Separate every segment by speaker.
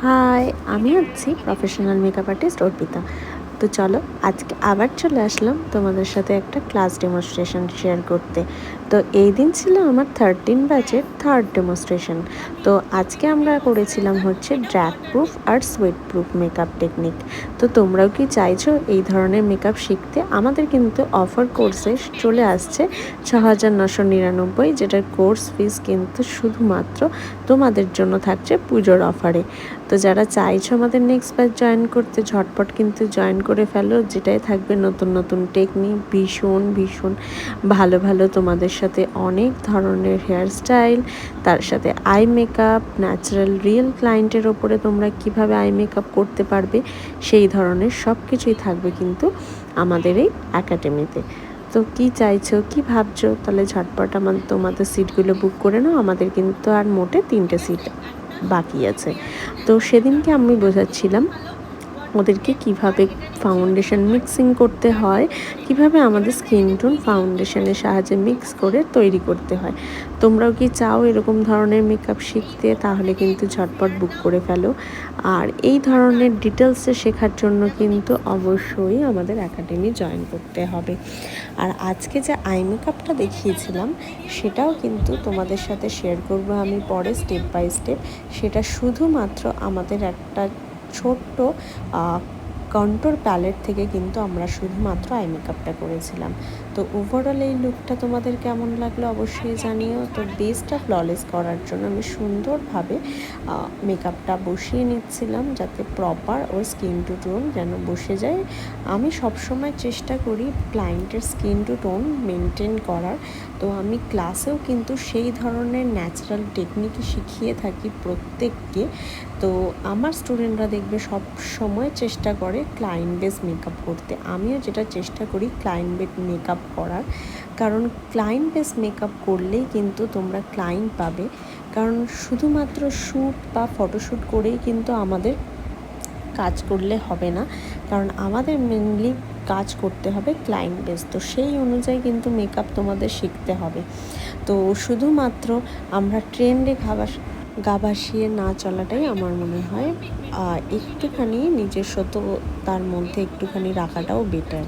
Speaker 1: High, আমি হচ্ছি professional makeup artist Arpita. তো চলো আজকে আবার চলে আসলাম তোমাদের সাথে একটা ক্লাস ডেমনস্ট্রেশন শেয়ার করতে। তো এই দিন ছিল আমার 13 ব্যাচের থার্ড ডেমনস্ট্রেশন। তো আজকে আমরা করেছিলাম হচ্ছে ড্র্যাগ প্রুফ আর সোয়েট প্রুফ মেকআপ টেকনিক। তো তোমরাও কি চাইছো এই ধরনের মেকআপ শিখতে? আমাদের কিন্তু অফার কোর্সে চলে আসছে 6,999, যেটার কোর্স ফিস কিন্তু শুধুমাত্র তোমাদের জন্য থাকছে পুজোর অফারে। তো যারা চাইছো আমাদের নেক্সট ব্যাচ জয়েন করতে, ঝটপট কিন্তু জয়েন করে ফেলো। যেটাই থাকবে নতুন নতুন টেকনিক, ভীষণ ভীষণ ভালো ভালো তোমাদের সাথে অনেক ধরনের হেয়ার স্টাইল, তার সাথে আই মেকআপ, ন্যাচারাল রিয়েল ক্লায়েন্টের ওপরে তোমরা কিভাবে আই মেকআপ করতে পারবে, সেই ধরনের সব কিছুই থাকবে কিন্তু আমাদের এই একাডেমিতে। তো কি চাইছো, কি ভাবছো? তাহলে ঝটপট তোমাদের সিটগুলো বুক করে নাও। আমাদের কিন্তু আর মোটে 3টে সিট বাকি আছে। তো সেদিনকে আমি বোঝাচ্ছিলাম ওদেরকে কিভাবে ফাউন্ডেশন মিক্সিং করতে হয়, কিভাবে আমাদের স্কিন টোন ফাউন্ডেশনের সাহায্যে মিক্স করে তৈরি করতে হয়। তোমরাও কি চাও এরকম ধরনের মেকআপ শিখতে? তাহলে কিন্তু ঝটপট বুক করে ফেলো। আর এই ধরনের ডিটেলসে শেখার জন্য কিন্তু অবশ্যই আমাদের একাডেমি জয়েন করতে হবে। আর আজকে যে আই মেকআপটা দেখিয়েছিলাম সেটাও কিন্তু তোমাদের সাথে শেয়ার করব আমি পরে স্টেপ বাই স্টেপ। সেটা শুধুমাত্র আমাদের একটা ছোট্ট কন্ট্রোর প্যালেট থেকে কিন্তু আমরা শুধুমাত্র আই মেকআপটা করেছিলাম। তো ওভারঅল এই লুকটা তোমাদের কেমন লাগলো অবশ্যই জানিও। তো বেসটা ফ্ললেস করার জন্য আমি সুন্দরভাবে মেকআপটা বসিয়ে নিচ্ছিলাম, যাতে প্রপার ওর স্কিন টু টোন যেন বসে যায়। আমি সবসময় চেষ্টা করি ক্লায়েন্টের স্কিন টু টোন মেনটেন করার। তো আমি ক্লাসেও কিন্তু সেই ধরনের ন্যাচারাল টেকনিকই শিখিয়ে থাকি প্রত্যেককে। তো আমার স্টুডেন্টরা দেখবে সব সময় চেষ্টা করে ক্লায়েন্ট বেস মেকআপ করতে। আমিও যেটা চেষ্টা করি ক্লায়েন্ট বেস মেকআপ করার, কারণ ক্লায়েন্ট বেস মেকআপ করলেই কিন্তু তোমরা ক্লায়েন্ট পাবে। কারণ শুধুমাত্র শ্যুট বা ফটোশ্যুট করেই কিন্তু আমাদের কাজ করলে হবে না, কারণ আমাদের মেনলি কাজ করতে হবে ক্লায়েন্ট বেস। তো সেই অনুযায়ী কিন্তু মেকআপ তোমাদের শিখতে হবে। তো শুধুমাত্র আমরা ট্রেন্ডে গা ভাসিয়ে না চলাটাই আমার মনে হয় একটুখানি নিজস্বতার মধ্যে একটুখানি রাখাটাও বেটার।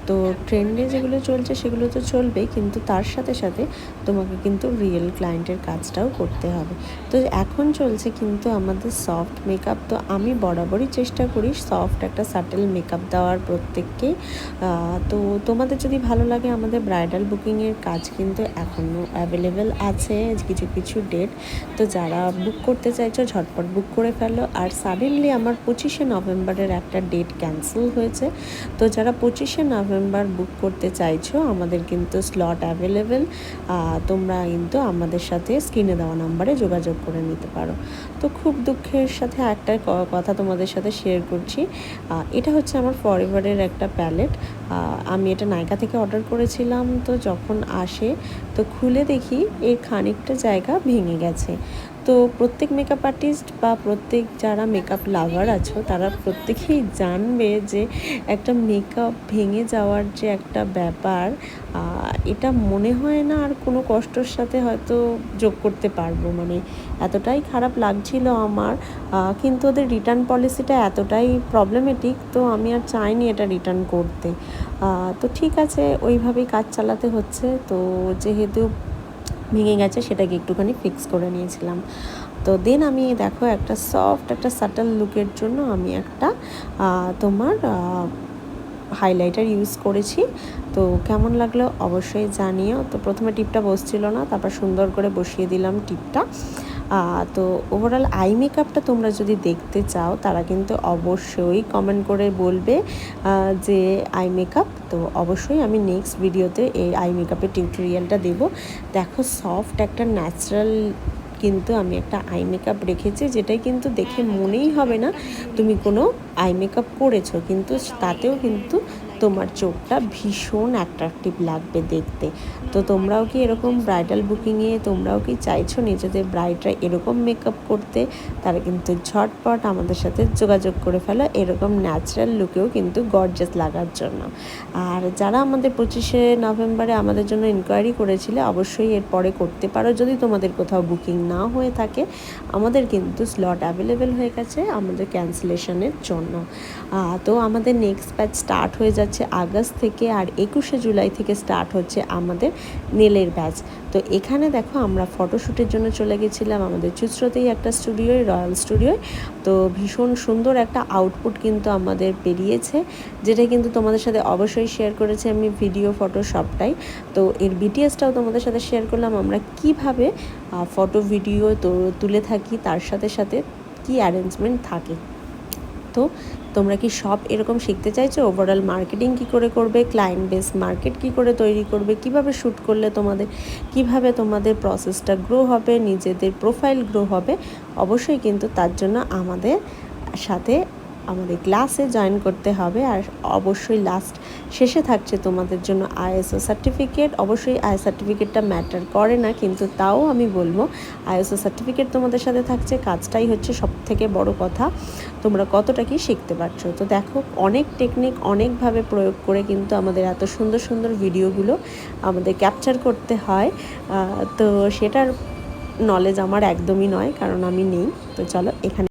Speaker 1: তো ট্রেন্ডে যেগুলো চলছে সেগুলো তো চলবেই, কিন্তু তার সাথে সাথে তোমাকে কিন্তু রিয়েল ক্লায়েন্টের কাজটাও করতে হবে। তো এখন চলছে কিন্তু আমাদের সফট মেকআপ। তো আমি বরাবরই চেষ্টা করি সফট একটা সাটেল মেকআপ দেওয়ার প্রত্যেককেই। তো তোমাদের যদি ভালো লাগে, আমাদের ব্রাইডাল বুকিংয়ের কাজ কিন্তু এখনও অ্যাভেলেবেল আছে কিছু কিছু ডেট। তো যারা বুক করতে চাইছো ঝটপট বুক করে ফেলো। আর সাডেনলি আমার 25শে নভেম্বরের একটা ডেট ক্যান্সেল হয়েছে। তো যারা 25শে নভেম্বর বুক করতে চাইছো, আমাদের কিন্তু স্লট অ্যাভেলেবেল। তোমরা কিন্তু আমাদের সাথে স্ক্রিনে দেওয়া নাম্বারে যোগাযোগ করে নিতে পারো। তো খুব দুঃখের সাথে একটা কথা তোমাদের সাথে শেয়ার করছি। এটা হচ্ছে আমার ফরএভারের একটা প্যালেট। আমি এটা নাইকা থেকে অর্ডার করেছিলাম। তো যখন আসে তো খুলে দেখি এর খানিকটা জায়গা ভেঙে গেছে। তো প্রত্যেক মেকআপ আর্টিস্ট বা প্রত্যেক যারা মেকআপ লাভার আছো তারা প্রত্যেকেই জানবে যে একটা মেকআপ ভেঙে যাওয়ার যে একটা ব্যাপার, এটা মনে হয় না আর কোনো কষ্টর সাথে হয়তো যোগ করতে পারবো। মানে এতটাই খারাপ লাগছিল আমার। কিন্তু ওদের রিটার্ন পলিসিটা এতটাই প্রবলেমেটিক, তো আমি আর চাইনি এটা রিটার্ন করতে। তো ঠিক আছে, ওইভাবেই কাজ চালাতে হচ্ছে। তো যেহেতু ভেঙে গেছে সেটাকে একটুখানি ফিক্স করে নিয়েছিলাম। তো দেন আমি দেখো একটা সফট একটা সাটল লুকের জন্য আমি একটা তোমার হাইলাইটার ইউজ করেছি। তো কেমন লাগলো অবশ্যই জানিও। তো প্রথমে টিপটা বসছিল না, তারপর সুন্দর করে বসিয়ে দিলাম টিপটা। তো ওভারঅল আই মেকআপটা তোমরা যদি দেখতে চাও তারা কিন্তু অবশ্যই কমেন্ট করে বলবে যে আই মেকআপ। তো অবশ্যই আমি নেক্সট ভিডিওতে এই আই মেকআপের টিউটোরিয়ালটা দেবো। দেখো সফট একটা ন্যাচারাল কিন্তু আমি একটা আই মেকআপ রেখেছি, যেটাই কিন্তু দেখে মনেই হবে না তুমি কোনো আই মেকআপ করেছো, কিন্তু তাতেও কিন্তু তোমার চোখটা ভীষণ অ্যাট্রাকটিভ লাগবে দেখতে। তো তোমরাও কি এরকম ব্রাইডাল বুকিংয়ে তোমরাও কি চাইছো নিজেদের ব্রাইডরা এরকম মেকআপ করতে, তারা কিন্তু ঝটপট আমাদের সাথে যোগাযোগ করে ফেলো এরকম ন্যাচারাল লুকেও কিন্তু গর্জাস লাগার জন্য। আর যারা আমাদের 25শে নভেম্বরে আমাদের জন্য ইনকোয়ারি করেছিলে অবশ্যই এরপরে করতে পারো, যদি তোমাদের কোথাও বুকিং না হয়ে থাকে। আমাদের কিন্তু স্লট অ্যাভেলেবেল হয়ে গেছে আমাদের ক্যান্সেলেশনের জন্য। তো আমাদের নেক্সট ব্যাচ স্টার্ট হয়ে যাচ্ছে আগস্ট থেকে, আর 21শে জুলাই থেকে স্টার্ট হচ্ছে আমাদের নেলের ব্যাচ। তো এখানে দেখো আমরা ফটোশ্যুটের জন্য চলে গেছিলাম আমাদের চুচড়োতেই একটা স্টুডিওয়, রয়্যাল স্টুডিওয়। তো ভীষণ সুন্দর একটা আউটপুট কিন্তু আমাদের বেরিয়েছে, যেটা কিন্তু তোমাদের সাথে অবশ্যই শেয়ার করেছি আমি ভিডিও ফটো সবটাই। তো এর বিটিএসটাও তোমাদের সাথে শেয়ার করলাম আমরা কিভাবে ফটো ভিডিও তো তুলে থাকি, তার সাথে সাথে কি অ্যারেঞ্জমেন্ট থাকে। তো তোমরা কি সব এরকম শিখতে চাইছো? ওভারঅল মার্কেটিং কি করে করবে, ক্লায়েন্ট বেস মার্কেট কি করে তৈরি করবে, কিভাবে শ্যুট করলে কিভাবে তোমাদের প্রসেসটা গ্রো হবে, নিজেদের প্রোফাইল গ্রো হবে, অবশ্যই কিন্তু তার জন্য আমাদের সাথে আমাদের ক্লাসে জয়েন করতে হবে। আর অবশ্যই শেষে থাকছে তোমাদের জন্য আইএসও সার্টিফিকেট। অবশ্যই আই সার্টিফিকেটটা ম্যাটার করে না, কিন্তু তাও আমি বলবো আইএসও সার্টিফিকেট তোমাদের সাথে থাকছে, কাজটাই হচ্ছে সবথেকে বড় কথা, তোমরা কতটা কি শিখতে পারছো। তো দেখো অনেক টেকনিক অনেকভাবে প্রয়োগ করে কিন্তু আমাদের এত সুন্দর সুন্দর ভিডিওগুলো আমাদের ক্যাপচার করতে হয়। তো সেটার নলেজ আমার একদমই নয়, কারণ আমি নেই। তো চলো এখানে